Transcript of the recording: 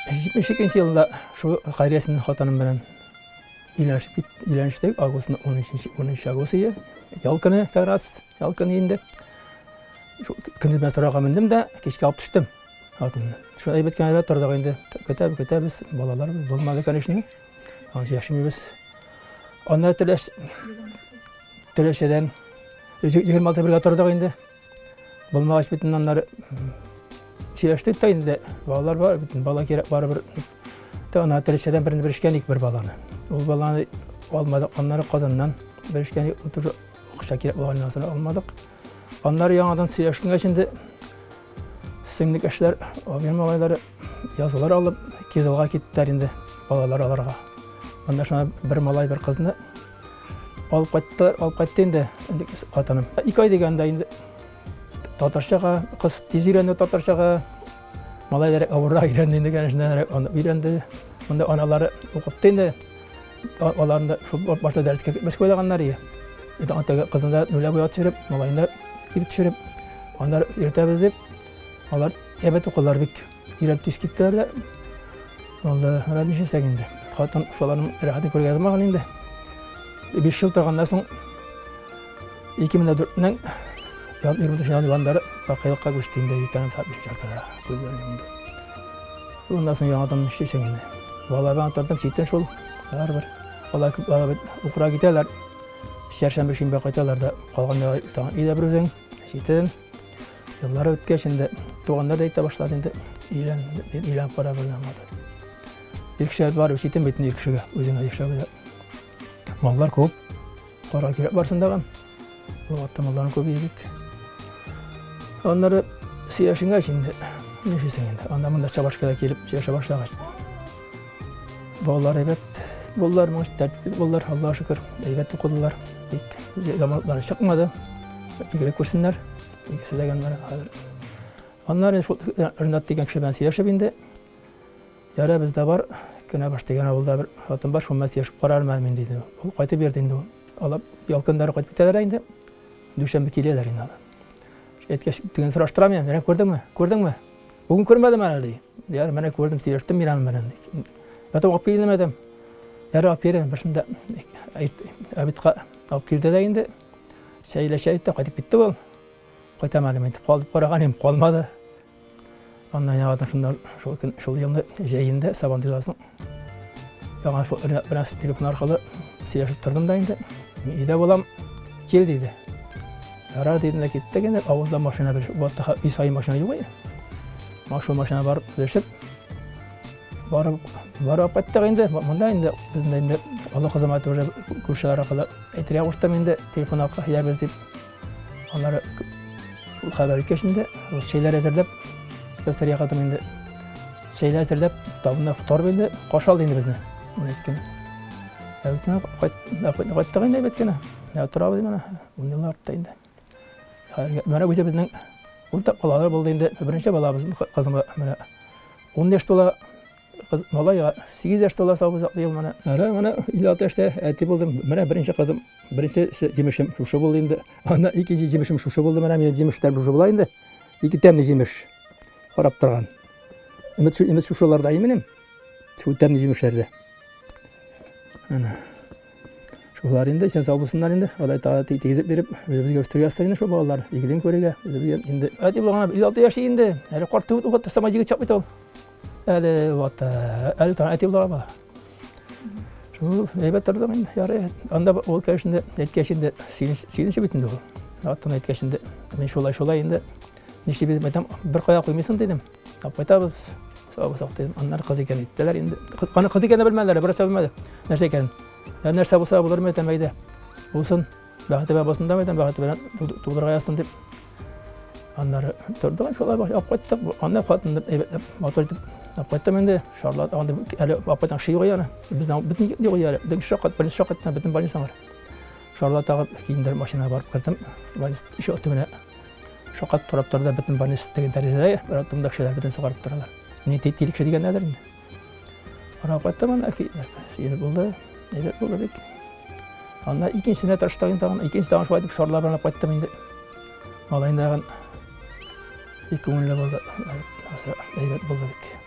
72 yılda şu Hayriye'sinin hatanın bilen ilanıştık. Ağustos'un 13 Ağustos'u. Yalkını karas, yalkını indi. Şu gündüz ben sonra bindim de keşke alıp düştüm. Hatımda. Şu aybet kanada tırdak indi. Kötü biz balalar bulmadı kanışını. Yaşım biz. Onlar teleşeden 26 bir tırdak indi. Bulmaç bütün onları siyaştık da indi. Balalar var, bütün bala gerek var bir. Ona teleşeden bir işkenlik bir balanı. O balanı olmadı. Onları kazandan bir işkenlik otur şakir olandan sonra olmadık. Onlar yanıdan siyaşkınga şimdi sinlik işler, benim olayları yazılar alıp Kizilga gittiler indi balalar alarga. Ondan sonra bir malay bir kızını alıp qaytты indi katanım. 2 ay degende indi Tatarşaga, kız tez үйренді Tatarşaga. Malaylar avurda үйренді indi gençler үйренді. Onda analары оқыпты indi. Оларында şu başta dersке gitmesке oylaganlar iyi. Anta kızında nöle boya düşürüp, malayında gidip düşürüp, onlar ertemiz deyip, onlar evet okullar bik İrem tüs gittiler de, oldu öyle bir şey sekindi. Hatta şuların rahatını görgezdim ağın indi. 5 yıl тұрғанdan soң 2004'den 23 yanvarları bakaylıkka göçtüğünde yüklenin saat 5 jartada koyuyordu. Ondan sonra yanıdan şey sekindi. Vallahi ben atladım çiğitten şol, var var. Vallahi okura giderler. Şerşembe şimbe qaytalar da qalğanda ida bir özün şiten yıllar ötke şimdi doğanlar da ita başladı indi ilan para vermedi. İlk şey var şiten bütün ilk şeyge özüne yaşadı. Mallar көп, qara kirep barsındagan. Bu atamaların köp yedik. Onları siyaşınga şimdi ne şeysen endi. Andamında çabaşkada kelip yaşa başlaгач. Bollar evet, bollar mış tertip, bollar Allah'a şükür evet okudular. Zamanları çıkmadı. İlgilik kursunlar. İkisi de genler hazır. Onlar şu ırnat degen kişi ben siyaşa bindi. Yara bizde var. Güne başlayan avulda bir hatun var. Şunmaz yaşıp karar məlmin deydi. O qaytı berdi indi o. Alıp yalkınları qaytı biteler indi. Düşen bir kiliyeler indi. Etkeş degen sıraştıramıyorum. Beni gördün mü? Gördün mü? Bugün görmedim herhalde. Yar bana gördüm siyaştım miran bana. Yatıp kapı gidemedim. Yara apyere başında abitka alıp girdi de indi. Şeyle de qaytı bitti bol. Qayta məlum indi. Qaldıp qarağanım qalmadı. Ondan yağdan şundan şol yılda jeyinde saban dilasın. Yağa şu biraz telefon arkalı siyaşıp tırdım da indi. İde bolam gel dedi. Yara dediğinde gitti gene avulda maşına bir bu hatta İsa'yı maşına yok ya. Maşo maşına barıp verişip barıp qayttık indi. Bunda indi bizde indi Allah kızamadı hoca kuşlar arkalı etiriye koştum indi telefon arka yer bez deyip onları haber geçindi. O şeyler hazırlayıp gösteriye kadar indi. Şeyler hazırlayıp tabunda tutar bildi. Koşaldı indi bizne. Etkene. Etkene qayttık indi etkene. Ya turabı bana. Bunlar arttı indi. Bana bu bizden ulta balalar buldu indi. Birinci balabızın kızıma bana 10 yaş dola bala ya 8 yaş dola sabı zaklıyım bana. Ara bana 56 yaşta eti buldum. Bana birinci kızım birinci cimişim şuşu buldu indi. Ana ikinci cimişim şuşu buldu bana benim cimişler şuşu buldu indi. İki temli cimiş. Qarap turgan. Ümit şuşularda eminim. Şu temli cimişlerde. Ana. Şular indi sen sağ olsunlar indi. Alay ta tegizip berip bizi gösteriyor indi şu balalar. İlgilin körege bizi indi. Eti bulana 56 yaş indi. Hele qartı o tasama jigit çapmayt ol. Hele vata. Hele ta eti bulana. Şu evet turdım indi. Yarı anda o kaşında etkeşinde silinçi bitindi o. Attan etkeşinde men şolay indi. Nişte bilmeden bir qaya qoymaysan dedim. Tapaytabız. Sağ dedim. Onlar kız eken ettiler indi. Kız eken bilmediler, biraz bilmedi. Nerse eken. Ya nerse bulsa bulur mu etemeydi. Bulsun. Bahati babasında mı etem? Bahati ben tuğdurga yastım deyip. Onları turdugan şolay baş apayttık. Onlar qatındı evet motor edip apayttım indi. Şarlat anda hele apaytan şey yok yani. Bizden bütün yok yani. Dik şokat, beni şokattan bütün balisa var. Şarlat ağıp giyindir maşına barıp kirdim. Balis işi ötümüne şokat turap turda bütün balis degen derecede bir atımda şeyler bütün çıkarıp duralar. Ne tetilik şey degan nedir indi. Arapatda bana akidler. Seni buldu. Evet buldu bek. Onlar ikincisine taştağın tağın, ikinci tağın şu aydıp şorlar bana apayttım indi. Malayın dağın iki günle buldu. Evet buldu bek.